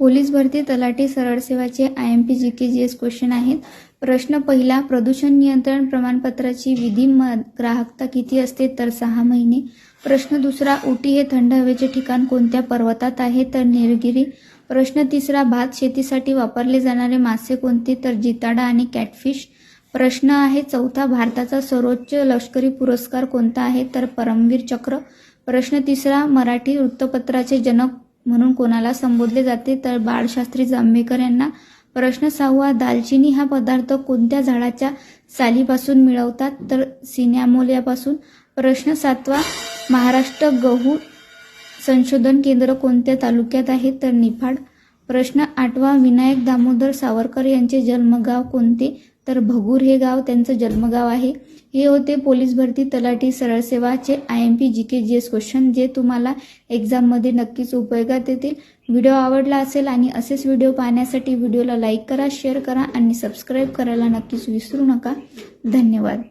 Police भरती तलाठी सरळ सेवाचे IMP GK/GS क्वेश्चन आहेत। प्रश्न पहिला, प्रदूषण नियंत्रण प्रमाणपत्राची विधिमत ग्राहकता किती असते? तर 6 महिने। प्रश्न दुसरा, उटी हे थंड हवेचे ठिकाण कोणत्या पर्वतात आहे? तर निलगिरी। प्रश्न तिसरा, भात शेतीसाठी वापरले जाणारे मासे कोणते? तर जिताडा आणि कॅटफिश। प्रश्न आहे चौथा, भारताचा सर्वोच्च लष्करी पुरस्कार कोणता आहे? तर परमवीर चक्र। प्रश्न तिसरा, मराठी वृत्तपत्राचे जनक म्हणून कोणाला संबोधले जाते? तर बाळशास्त्री जांभेकर यांना। प्रश्न सहावा, दालचिनी हा पदार्थ कोणत्या झाडाच्या सालीपासून मिळवतात? तर सिनॅमोल यापासून। प्रश्न सातवा, महाराष्ट्र गहू संशोधन केंद्र कोणत्या तालुक्यात आहे? तर निफाड। प्रश्न आठवा, विनायक दामोदर सावरकर यांचे जन्मगाव कोणते? तर भगूर हे गाव त्यांचं जन्मगाव आहे। हे होते पोलीस भरती तलाठी सरळ सेवाचे IMP GK/GS क्वेश्चन, जे तुम्हाला एक्झाममध्ये नक्कीच उपयोगात येतील। व्हिडिओ आवडला असेल आणि असेच व्हिडिओ पाहण्यासाठी व्हिडिओला लाईक करा, शेअर करा आणि सबस्क्राईब करायला नक्कीच विसरू नका। धन्यवाद।